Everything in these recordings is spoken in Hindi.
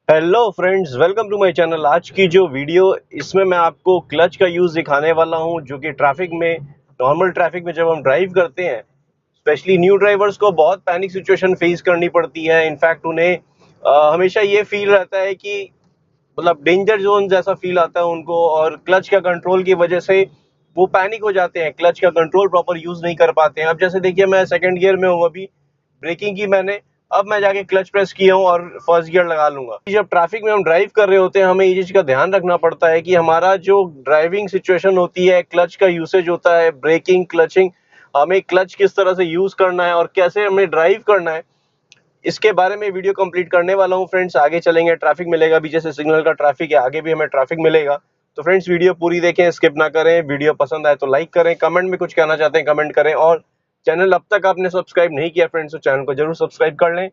Hello friends, welcome to my channel. आज की जो वीडियो इसमें मैं आपको क्लच का यूज़ दिखाने वाला हूं, जो कि ट्रैफिक में, नॉर्मल ट्रैफिक में जब हम ड्राइव करते हैं, स्पेशली न्यू ड्राइवर्स को बहुत पैनिक सिचुएशन फेस करनी पड़ती है। इनफैक्ट उन्हें हमेशा ये फील रहता है कि मतलब डेंजर जोन जैसा फील आता है उनको, और क्लच का कंट्रोल की वजह से वो पैनिक हो जाते हैं, क्लच का कंट्रोल प्रॉपर यूज़ नहीं कर पाते हैं। अब जैसे देखिए, मैं सेकंड गियर में हूँ, अभी ब्रेकिंग की मैंने, अब मैं जाके क्लच प्रेस किया हूँ और फर्स्ट गियर लगा लूंगा। जब ट्रैफिक में हम ड्राइव कर रहे होते हैं, हमें ये चीज का ध्यान रखना पड़ता है कि हमारा जो ड्राइविंग सिचुएशन होती है, क्लच का यूसेज होता है, ब्रेकिंग, क्लचिंग, हमें क्लच किस तरह से यूज करना है और कैसे हमें ड्राइव करना है, इसके बारे में वीडियो कंप्लीट करने वाला हूँ फ्रेंड्स। आगे चलेंगे, ट्रैफिक मिलेगा भी, जैसे सिग्नल का ट्रैफिक है, आगे भी हमें ट्रैफिक मिलेगा। तो फ्रेंड्स, वीडियो पूरी देखें, स्किप ना करें। वीडियो पसंद आए तो लाइक करें, कमेंट में कुछ कहना चाहते हैं कमेंट करें, और चैनल अब तक आपने सब्सक्राइब नहीं किया फ्रेंड्स तो चैनल को जरूर सब्सक्राइब कर लें।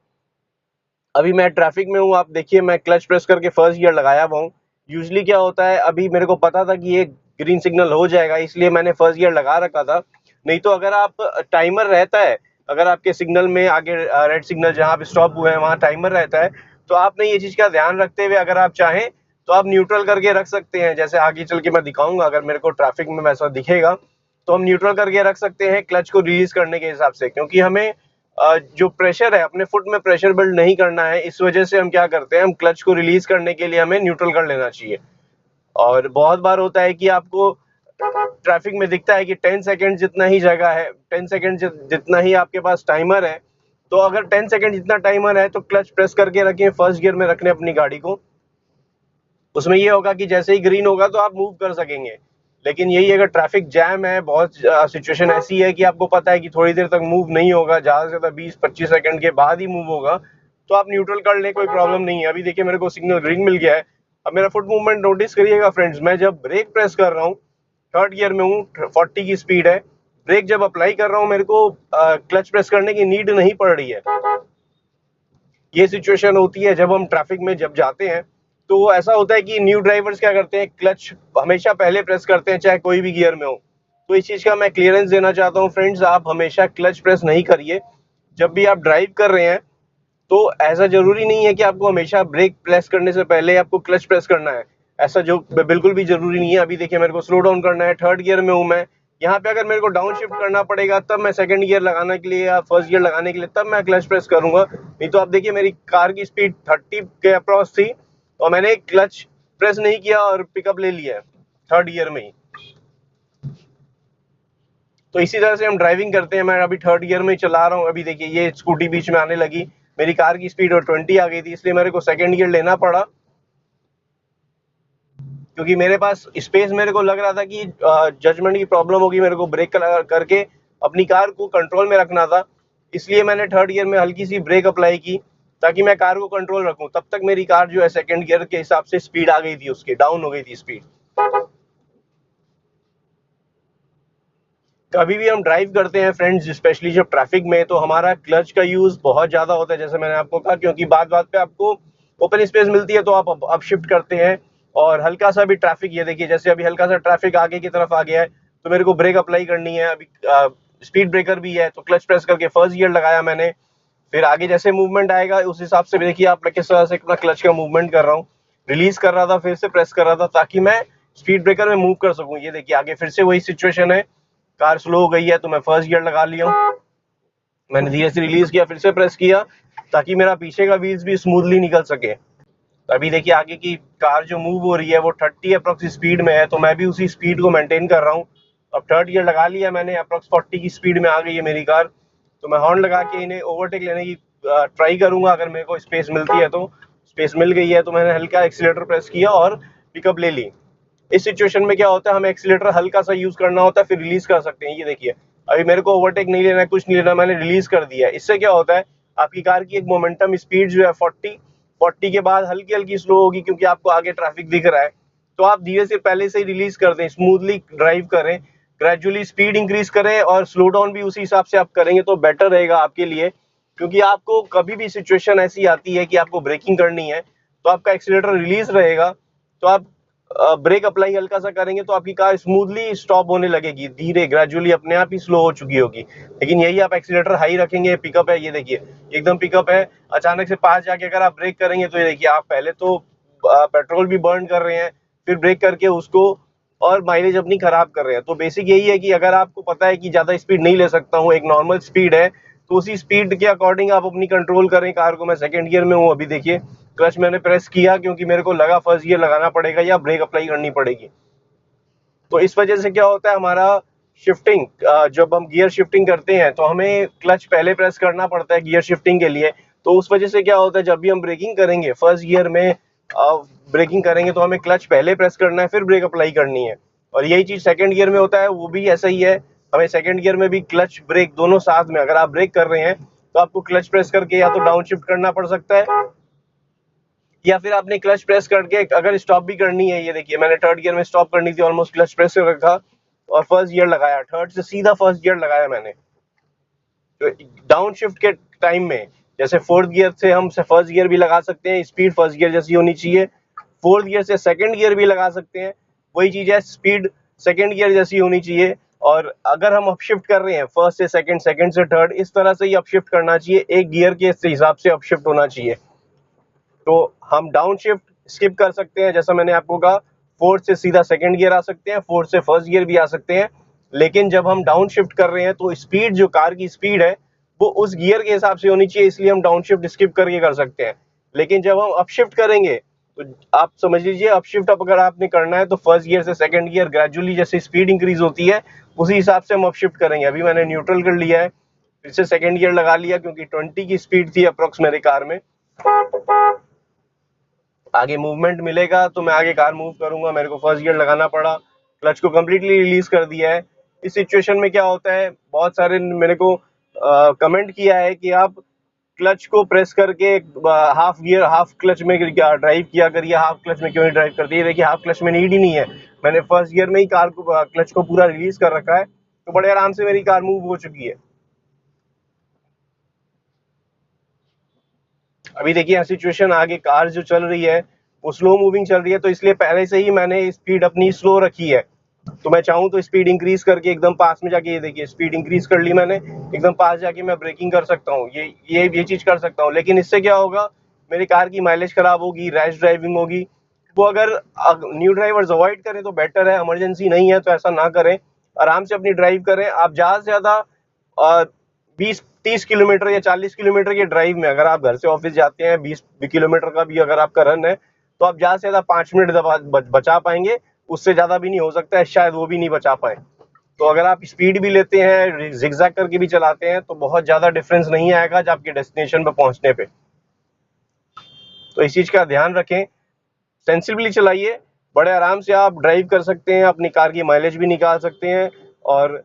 अभी मैं ट्रैफिक में हूँ, आप देखिए मैं क्लच प्रेस करके फर्स्ट गियर लगाया हुआ हूँ। यूजली क्या होता है, अभी मेरे को पता था कि ये ग्रीन सिग्नल हो जाएगा, इसलिए मैंने फर्स्ट गियर लगा रखा था। नहीं तो अगर आप टाइमर रहता है, अगर आपके सिग्नल में आगे रेड सिग्नल जहाँ आप स्टॉप हुए हैं वहाँ टाइमर रहता है, तो आपने ये चीज़ का ध्यान रखते हुए अगर आप चाहें तो आप न्यूट्रल करके रख सकते हैं। जैसे आगे चल के मैं दिखाऊंगा, अगर मेरे को ट्रैफिक में वैसा दिखेगा तो हम न्यूट्रल करके रख सकते हैं क्लच को रिलीज करने के हिसाब से, क्योंकि हमें जो प्रेशर है, अपने फुट में प्रेशर बिल्ड नहीं करना है। इस वजह से हम क्या करते हैं, हम क्लच को रिलीज करने के लिए हमें न्यूट्रल कर लेना चाहिए। और बहुत बार होता है कि आपको ट्रैफिक में दिखता है कि 10 सेकंड जितना ही जगह है, 10 सेकंड जितना ही आपके पास टाइमर है, तो अगर 10 सेकंड जितना टाइमर है तो क्लच प्रेस करके रखें, फर्स्ट गियर में रखने अपनी गाड़ी को। उसमें ये होगा कि जैसे ही ग्रीन होगा तो आप मूव कर सकेंगे। लेकिन यही अगर ट्रैफिक जैम है, बहुत सिचुएशन ऐसी है कि आपको पता है कि थोड़ी देर तक मूव नहीं होगा, ज़्यादा से ज़्यादा 20-25 सेकंड के बाद ही मूव होगा, तो आप न्यूट्रल कर लें, कोई प्रॉब्लम नहीं है। अभी देखिए मेरे को सिग्नल ग्रीन मिल गया है। अब मेरा फुट मूवमेंट नोटिस करिएगा फ्रेंड्स, मैं जब ब्रेक प्रेस कर रहा हूँ, थर्ड गियर में हूँ, 40 की स्पीड है, ब्रेक जब अप्लाई कर रहा हूँ, मेरे को क्लच प्रेस करने की नीड नहीं पड़ रही है। ये सिचुएशन होती है जब हम ट्रैफिक में जब जाते हैं, तो ऐसा होता है कि न्यू ड्राइवर्स क्या करते हैं, क्लच हमेशा पहले प्रेस करते हैं, चाहे कोई भी गियर में हो। तो इस चीज़ का मैं क्लियरेंस देना चाहता हूँ फ्रेंड्स, आप हमेशा क्लच प्रेस नहीं करिए जब भी आप ड्राइव कर रहे हैं। तो ऐसा जरूरी नहीं है कि आपको हमेशा ब्रेक प्रेस करने से पहले आपको क्लच प्रेस करना है, ऐसा जो बिल्कुल भी जरूरी नहीं है। अभी देखिए मेरे को स्लो डाउन करना है, थर्ड गियर में हूँ मैं, यहाँ पे अगर मेरे को डाउन शिफ्ट करना पड़ेगा तब मैं सेकंड गियर लगाने के लिए या फर्स्ट गियर लगाने के लिए तब मैं क्लच प्रेस करूंगा। नहीं तो आप देखिए मेरी कार की स्पीड 30 के अप्रॉक्स थी और मैंने क्लच प्रेस नहीं किया और पिकअप ले लिया थर्ड गियर में ही। तो इसी तरह से हम ड्राइविंग करते हैं। मैं अभी थर्ड गियर में चला रहा हूँ, अभी देखिए ये स्कूटी बीच में आने लगी, मेरी कार की स्पीड और 20 आ गई थी, इसलिए मेरे को सेकंड गियर लेना पड़ा, क्योंकि मेरे पास स्पेस, मेरे को लग रहा था कि जजमेंट की प्रॉब्लम होगी, मेरे को ब्रेक करके अपनी कार को कंट्रोल में रखना था। इसलिए मैंने थर्ड गियर में हल्की सी ब्रेक अप्लाई की ताकि मैं कार को कंट्रोल रखूं। तब तक मेरी कार जो है सेकंड गियर के हिसाब से स्पीड आ गई थी, उसकी डाउन हो गई थी स्पीड। कभी भी हम ड्राइव करते हैं फ्रेंड्स, स्पेशली जब ट्रैफिक में, तो हमारा क्लच का यूज बहुत ज्यादा होता है, जैसे मैंने आपको कहा, क्योंकि बात बात पे आपको ओपन स्पेस मिलती है तो आप अप शिफ्ट करते हैं। और हल्का सा भी ट्रैफिक, ये देखिए जैसे अभी हल्का सा ट्रैफिक आगे की तरफ आ गया है तो मेरे को ब्रेक अप्लाई करनी है। अभी स्पीड ब्रेकर भी है तो क्लच प्रेस करके फर्स्ट गियर लगाया मैंने। फिर आगे जैसे मूवमेंट आएगा उस हिसाब से देखिए आप, मैं किस तरह से अपना क्लच का मूवमेंट कर रहा हूँ, रिलीज कर रहा था फिर से प्रेस कर रहा था ताकि मैं स्पीड ब्रेकर में मूव कर सकूं। ये देखिए आगे फिर से वही सिचुएशन है, कार स्लो हो गई है तो मैं फर्स्ट गियर लगा लिया हूँ, मैंने धीरे से रिलीज किया, फिर से प्रेस किया ताकि मेरा पीछे का व्हील्स भी स्मूथली निकल सके। तो अभी देखिए आगे की कार जो मूव हो रही है वो 30 अप्रोक्स स्पीड में है, तो मैं भी उसी स्पीड को मेंटेन कर रहा हूँ। अब थर्ड गियर लगा लिया मैंने, अप्रोक्स 40 की स्पीड में आ गई है मेरी कार, तो मैं हॉर्न लगा के इन्हें ओवरटेक लेने की ट्राई करूंगा, अगर मेरे को स्पेस मिलती है तो। स्पेस मिल गई है तो मैंने हल्का एक्सीलेटर प्रेस किया और पिकअप ले ली। इस सिचुएशन में क्या होता है, हमें एक्सीलेटर हल्का सा यूज करना होता है, फिर रिलीज कर सकते हैं। ये देखिए अभी मेरे को ओवरटेक नहीं लेना है, कुछ नहीं लेना, मैंने रिलीज कर दिया है। इससे क्या होता है, आपकी कार की एक मोमेंटम स्पीड जो है 40 के बाद हल्की हल्की स्लो होगी, क्योंकि आपको आगे ट्रैफिक दिख रहा है। तो आप धीरे से पहले से ही रिलीज कर दें, स्मूथली ड्राइव करें, ग्रेजुअली स्पीड इंक्रीज करें और स्लो डाउन भी उसी हिसाब से आप करेंगे तो बेटर रहेगा आपके लिए। क्योंकि आपको कभी भी सिचुएशन ऐसी आती है कि आपको ब्रेकिंग करनी है तो आपका एक्सीलेटर रिलीज रहेगा, तो आप ब्रेक अप्लाई हल्का सा करेंगे तो आपकी कार स्मूथली स्टॉप होने लगेगी, धीरे ग्रेजुअली अपने आप ही स्लो हो चुकी होगी। लेकिन यही आप एक्सीलेटर हाई रखेंगे, पिकअप है, ये देखिए एकदम पिकअप है, अचानक से पास जाके अगर आप ब्रेक करेंगे तो ये देखिए आप पहले तो पेट्रोल भी बर्न कर रहे हैं, फिर ब्रेक करके उसको और माइलेज अपनी खराब कर रहे हैं। तो बेसिक यही है कि अगर आपको पता है कि ज्यादा स्पीड नहीं ले सकता हूँ, एक नॉर्मल स्पीड है, तो उसी स्पीड के अकॉर्डिंग आप अपनी कंट्रोल करें कार को। मैं सेकंड गियर में हूँ अभी, देखिए क्लच मैंने प्रेस किया क्योंकि मेरे को लगा फर्स्ट गियर लगाना पड़ेगा या ब्रेक अप्लाई करनी पड़ेगी। तो इस वजह से क्या होता है, हमारा शिफ्टिंग, जब हम गियर शिफ्टिंग करते हैं तो हमें क्लच पहले प्रेस करना पड़ता है गियर शिफ्टिंग के लिए। तो उस वजह से क्या होता है, जब भी हम ब्रेकिंग करेंगे फर्स्ट गियर में ब्रेकिंग करेंगे तो हमें क्लच पहले प्रेस करना है, फिर ब्रेक अप्लाई करनी है। और यही चीज सेकंड गियर में होता है, वो भी ऐसा ही है। हमें सेकंड गियर में भी क्लच ब्रेक दोनों साथ में, अगर आप ब्रेक कर रहे हैं तो आपको क्लच प्रेस करके या तो डाउन शिफ्ट करना पड़ सकता है, या फिर आपने क्लच प्रेस करके अगर स्टॉप भी करनी है, ये देखिए मैंने थर्ड गियर में स्टॉप करनी थी, ऑलमोस्ट क्लच प्रेस कर रखा और फर्स्ट गियर लगाया, थर्ड से सीधा फर्स्ट गियर लगाया मैंने। तो डाउन शिफ्ट के टाइम में जैसे फोर्थ गियर से हम फर्स्ट गियर भी लगा सकते हैं, स्पीड फर्स्ट गियर जैसी होनी चाहिए, फोर्थ गियर से सेकंड गियर भी लगा सकते हैं, वही चीज है, स्पीड सेकंड गियर जैसी होनी चाहिए। और अगर हम अपशिफ्ट कर रहे हैं फर्स्ट से सेकंड, सेकंड से थर्ड, इस तरह से ही अपशिफ्ट करना चाहिए, एक गियर के हिसाब से अपशिफ्ट होना चाहिए। तो हम डाउन शिफ्ट स्किप कर सकते हैं, जैसा मैंने आपको कहा, फोर्थ से सीधा सेकंड गियर आ सकते हैं, फोर्थ से फर्स्ट गियर भी आ सकते हैं। लेकिन जब हम डाउन शिफ्ट कर रहे हैं तो स्पीड, जो कार की स्पीड है वो उस गियर के हिसाब से होनी चाहिए, इसलिए हम डाउन शिफ्ट स्किप करके कर सकते हैं। लेकिन जब हम अप शिफ्ट करेंगे तो आप समझ लीजिए, अप शिफ्ट अप अगर आपने करना है तो फर्स्ट गियर से सेकंड गियर ग्रेजुअली जैसे स्पीड इंक्रीज होती है उसी हिसाब से हम अप शिफ्ट करेंगे। अभी मैंने न्यूट्रल कर लिया है, फिर से सेकंड गियर लगा लिया क्योंकि 20 की स्पीड थी अप्रोक्स मेरे कार में। आगे मूवमेंट मिलेगा तो मैं आगे कार मूव करूंगा, मेरे को फर्स्ट गियर लगाना पड़ा, क्लच को कम्प्लीटली रिलीज कर दिया है। इस सिचुएशन में क्या होता है, बहुत सारे मेरे को कमेंट किया है कि आप क्लच को प्रेस करके हाफ गियर, हाफ क्लच में ड्राइव किया करिए, हाफ क्लच में क्यों नहीं ड्राइव करती है। देखिए हाफ क्लच में नीड ही नहीं है, मैंने फर्स्ट गियर में ही कार को क्लच को पूरा रिलीज कर रखा है, तो बड़े आराम से मेरी कार मूव हो चुकी है। अभी देखिए सिचुएशन, आगे कार जो चल रही है वो स्लो मूविंग चल रही है, तो इसलिए पहले से ही मैंने स्पीड अपनी स्लो रखी है। तो मैं चाहूँ तो स्पीड इंक्रीज करके एकदम पास में जाके, ये देखिए स्पीड इंक्रीज कर ली मैंने, एकदम पास जाके मैं ब्रेकिंग कर सकता हूँ, ये चीज कर सकता हूँ। लेकिन इससे क्या होगा, मेरी कार की माइलेज खराब होगी, रैश ड्राइविंग होगी। वो अगर न्यू ड्राइवर्स अवॉइड करें तो बेटर है, इमरजेंसी नहीं है तो ऐसा ना करें, आराम से अपनी ड्राइव करें। आप ज्यादा से ज्यादा 20-30 किलोमीटर या 40 किलोमीटर के ड्राइव में, अगर आप घर से ऑफिस जाते हैं 20 किलोमीटर का भी अगर आपका रन है, तो आप ज्यादा से ज्यादा 5 मिनट बचा पाएंगे, उससे ज्यादा भी नहीं हो सकता है, शायद वो भी नहीं बचा पाए। तो अगर आप स्पीड भी लेते हैं, जिगजैग करके भी चलाते हैं, तो बहुत ज्यादा डिफरेंस नहीं आएगा जब आपके डेस्टिनेशन पे पहुंचने पे। तो इस चीज का ध्यान रखें, सेंसिबली चलाइए, बड़े आराम से आप ड्राइव कर सकते हैं, अपनी कार की माइलेज भी निकाल सकते हैं और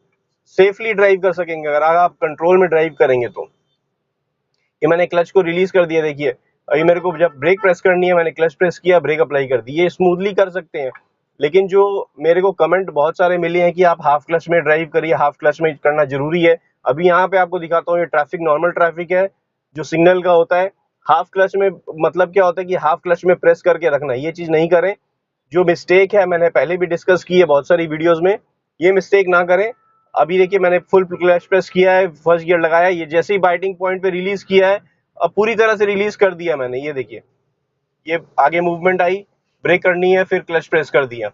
सेफली ड्राइव कर सकेंगे अगर आप कंट्रोल में ड्राइव करेंगे तो। ये मैंने क्लच को रिलीज कर दिया, देखिए अभी मेरे को जब ब्रेक प्रेस करनी है, मैंने क्लच प्रेस किया, ब्रेक अप्लाई कर दी, ये स्मूथली कर सकते हैं। लेकिन जो मेरे को कमेंट बहुत सारे मिले हैं कि आप हाफ क्लच में ड्राइव करिए, हाफ क्लच में करना जरूरी है। अभी यहाँ पे आपको दिखाता हूँ, ये ट्रैफिक नॉर्मल ट्रैफिक है जो सिग्नल का होता है। हाफ क्लच में मतलब क्या होता है कि हाफ क्लच में प्रेस करके रखना, ये चीज नहीं करें। जो मिस्टेक है मैंने पहले भी डिस्कस की है बहुत सारी वीडियोस में, ये मिस्टेक ना करें। अभी देखिए मैंने फुल क्लच प्रेस किया है, फर्स्ट गियर लगाया, ये जैसे ही बाइटिंग पॉइंट पे रिलीज किया है, अब पूरी तरह से रिलीज कर दिया मैंने, ये देखिए ये आगे मूवमेंट आई, ब्रेक करनी है, फिर क्लच प्रेस कर दिया,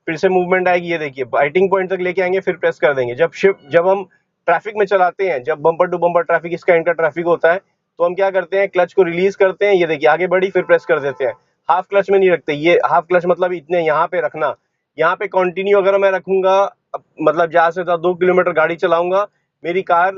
फिर से मूवमेंट आएगी, ये देखिए बाइटिंग पॉइंट तक लेके आएंगे, फिर प्रेस कर देंगे। जब हम ट्रैफिक में चलाते हैं, जब बम्पर टू बम्पर ट्रैफिक, इस काइंड का ट्रैफिक होता है, तो हम क्या करते हैं, क्लच को रिलीज करते हैं, ये देखिए आगे बढ़ी, फिर प्रेस कर देते हैं। हाफ क्लच में नहीं रखते, ये हाफ क्लच मतलब इतने यहाँ पे रखना, यहाँ पे कंटिन्यू अगर मैं रखूंगा, मतलब ज्यादा से ज्यादा 2 किलोमीटर गाड़ी चलाऊंगा, मेरी कार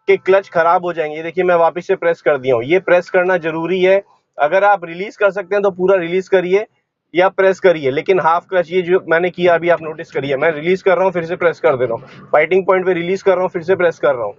के क्लच खराब हो जाएंगे। ये देखिए मैं वापस से प्रेस कर दिया हूँ, ये प्रेस करना जरूरी है। अगर आप रिलीज कर सकते हैं तो पूरा रिलीज करिए या प्रेस करिए, लेकिन हाफ क्लच ये जो मैंने किया अभी आप नोटिस करिए, मैं रिलीज कर रहा हूँ फिर से प्रेस कर दे रहा हूँ, फाइटिंग पॉइंट पे रिलीज कर रहा हूँ फिर से प्रेस कर रहा हूँ,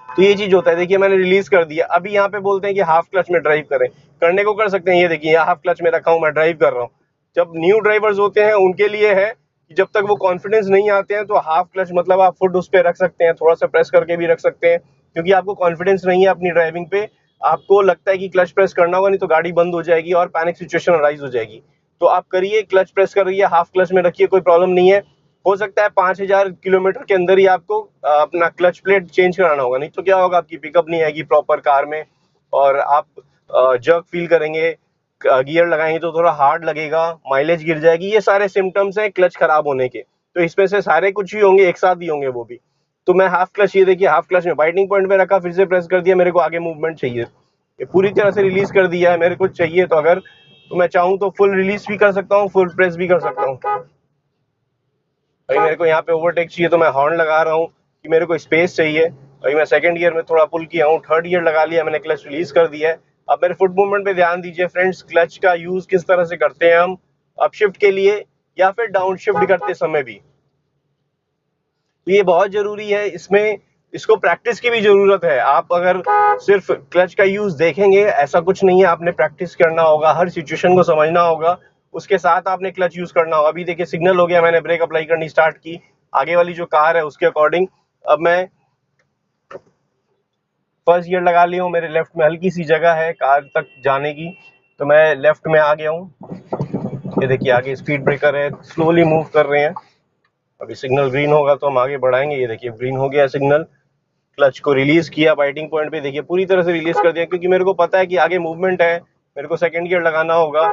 तो ये चीज होता है। देखिए मैंने रिलीज कर दिया, अभी यहाँ पे बोलते हैं कि हाफ क्लच में ड्राइव करें, करने को कर सकते हैं, ये देखिए हाफ क्लच में रखा हूँ, मैं ड्राइव कर रहा हूँ। जब न्यू ड्राइवर्स होते हैं उनके लिए है कि जब तक वो कॉन्फिडेंस नहीं आते हैं तो हाफ क्लच मतलब आप फुट उस पर रख सकते हैं, थोड़ा सा प्रेस करके भी रख सकते हैं, क्योंकि आपको कॉन्फिडेंस नहीं है अपनी ड्राइविंग पे, आपको लगता है कि क्लच प्रेस करना होगा नहीं तो गाड़ी बंद हो जाएगी और पैनिक सिचुएशन अराइज हो जाएगी। तो आप करिए, क्लच प्रेस करिए, हाफ क्लच में रखिए, कोई प्रॉब्लम नहीं है। हो सकता है 5000 किलोमीटर के अंदर ही आपको अपना क्लच प्लेट चेंज कराना होगा, नहीं तो क्या होगा, आपकी पिकअप नहीं आएगी प्रॉपर कार में और आप जर्क फील करेंगे, गियर लगाएंगे तो थोड़ा हार्ड लगेगा, माइलेज गिर जाएगी। ये सारे सिम्टम्स हैं क्लच खराब होने के। तो इसमें से सारे कुछ ही होंगे, एक साथ ही होंगे वो भी। तो मैं हाफ क्लच, ये देखिए हाफ क्लच में बाइटिंग पॉइंट पे रखा, फिर से प्रेस कर दिया, मेरे को आगे मूवमेंट चाहिए, ये पूरी तरह से रिलीज कर दिया है मेरे को चाहिए। तो अगर तो मैं चाहूँ तो फुल रिलीज भी कर सकता हूँ, फुल प्रेस भी कर सकता हूँ। अभी मेरे को यहाँ पे ओवरटेक चाहिए तो मैं हॉर्न लगा रहा हूँ कि मेरे को स्पेस चाहिए। अभी मैं सेकंड गियर में थोड़ा पुल किया हूँ, थर्ड गियर लगा लिया मैंने, क्लच रिलीज कर दिया है। अब मेरे फुट मूवमेंट पे ध्यान दीजिए फ्रेंड्स, क्लच का यूज किस तरह से करते हैं हम, अपशिफ्ट के लिए या फिर डाउन शिफ्ट करते समय भी। तो ये बहुत जरूरी है, इसमें इसको प्रैक्टिस की भी जरूरत है। आप अगर सिर्फ क्लच का यूज देखेंगे, ऐसा कुछ नहीं है, आपने प्रैक्टिस करना होगा, हर सिचुएशन को समझना होगा, उसके साथ आपने क्लच यूज करना होगा। अभी देखिए सिग्नल हो गया, मैंने ब्रेक अप्लाई करनी स्टार्ट की, आगे वाली जो कार है उसके अकॉर्डिंग। अब मैं फर्स्ट गियर लगा लिया हूँ, मेरे लेफ्ट में हल्की सी जगह है कार तक जाने की, तो मैं लेफ्ट में आ गया हूँ। ये देखिए आगे स्पीड ब्रेकर है, स्लोली मूव कर रहे हैं। अभी सिग्नल ग्रीन होगा तो हम आगे बढ़ाएंगे। ये देखिए ग्रीन हो गया सिग्नल, क्लच को रिलीज किया, बाइटिंग पॉइंट पे देखिए पूरी तरह से रिलीज कर दिया, क्योंकि मेरे को पता है कि आगे मूवमेंट है, मेरे को सेकंड गियर लगाना होगा।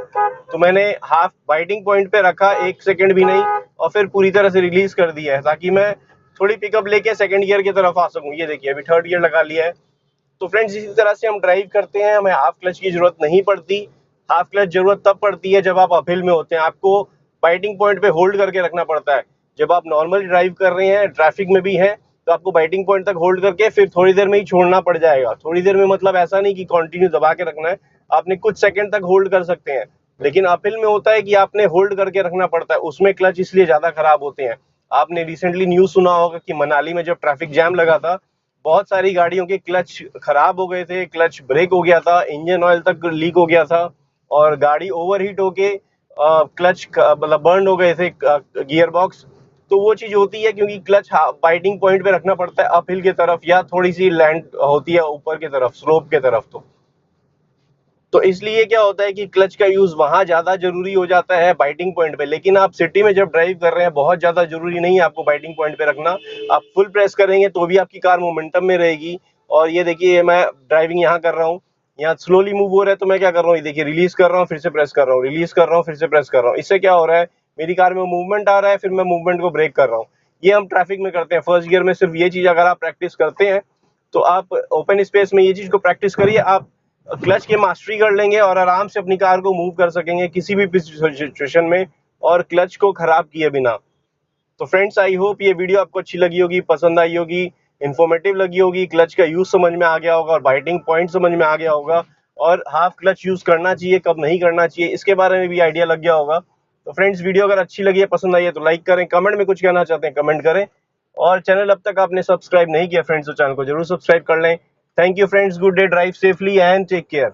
तो मैंने हाफ बाइटिंग पॉइंट पे रखा, 1 सेकंड भी नहीं, और फिर पूरी तरह से रिलीज कर दिया है ताकि मैं थोड़ी पिकअप लेके सेकंड गियर की तरफ आ सकूं। ये देखिए अभी थर्ड गियर लगा लिया है। तो फ्रेंड्स इसी तरह से हम ड्राइव करते हैं, हमें हाफ क्लच की जरूरत नहीं पड़ती। हाफ क्लच जरूरत तब पड़ती है जब आप अपहिल में होते हैं, आपको बाइटिंग पॉइंट पे होल्ड करके रखना पड़ता है। जब आप नॉर्मल ड्राइव कर रहे हैं, ट्रैफिक में भी हैं, तो आपको बाइटिंग पॉइंट तक होल्ड करके फिर थोड़ी देर में ही छोड़ना पड़ जाएगा। थोड़ी देर में मतलब ऐसा नहीं कि कंटिन्यू दबा के रखना है, आपने कुछ सेकंड तक होल्ड कर सकते हैं। लेकिन अपहिल में होता है कि आपने होल्ड करके रखना पड़ता है, उसमें क्लच इसलिए ज्यादा खराब होते हैं। आपने रिसेंटली न्यूज सुना होगा कि मनाली में जब ट्रैफिक जैम लगा था, बहुत सारी गाड़ियों के क्लच खराब हो गए थे, क्लच ब्रेक हो गया था, इंजन ऑयल तक लीक हो गया था और गाड़ी ओवरहीट होके क्लच मतलब बर्न हो गए थे, गियर बॉक्स। तो वो चीज होती है क्योंकि क्लच बाइटिंग पॉइंट पे रखना पड़ता है अपहिल की तरफ, या थोड़ी सी लैंड होती है ऊपर की तरफ, स्लोप की तरफ। तो इसलिए क्या होता है कि क्लच का यूज वहां ज्यादा जरूरी हो जाता है बाइटिंग पॉइंट पे। लेकिन आप सिटी में जब ड्राइव कर रहे हैं, बहुत ज्यादा जरूरी नहीं है आपको बाइटिंग पॉइंट पे रखना। आप फुल प्रेस करेंगे तो भी आपकी कार मोमेंटम में रहेगी। और ये देखिए मैं ड्राइविंग यहाँ कर रहा हूँ, यहाँ स्लोली मूव हो रहा है, तो मैं क्या कर रहा हूँ, ये देखिए रिलीज कर रहा हूँ, फिर से प्रेस कर रहा हूँ, रिलीज कर रहा हूँ, फिर से प्रेस कर रहा हूँ। इससे क्या हो रहा है, मेरी कार में मूवमेंट आ रहा है, फिर मैं मूवमेंट को ब्रेक कर रहा हूँ। ये हम ट्रैफिक में करते हैं फर्स्ट गियर में। सिर्फ ये चीज अगर आप प्रैक्टिस करते हैं तो आप ओपन स्पेस में ये चीज को प्रैक्टिस करिए, आप क्लच की मास्टरी कर लेंगे और आराम से अपनी कार को मूव कर सकेंगे किसी भी सिचुएशन में, और क्लच को खराब किए बिना। तो फ्रेंड्स आई होप ये वीडियो आपको अच्छी लगी होगी, पसंद आई होगी, इन्फॉर्मेटिव लगी होगी, क्लच का यूज समझ में आ गया होगा और बाइटिंग पॉइंट समझ में आ गया होगा, और हाफ क्लच यूज करना चाहिए कब नहीं करना चाहिए इसके बारे में भी आइडिया लग गया होगा। तो फ्रेंड्स वीडियो अगर अच्छी लगी है, पसंद आई है, तो लाइक करें, कमेंट में कुछ कहना चाहते हैं कमेंट करें, और चैनल अब तक आपने सब्सक्राइब नहीं किया फ्रेंड्स तो चैनल को जरूर सब्सक्राइब कर लें। Thank you friends, good day, drive safely and take care.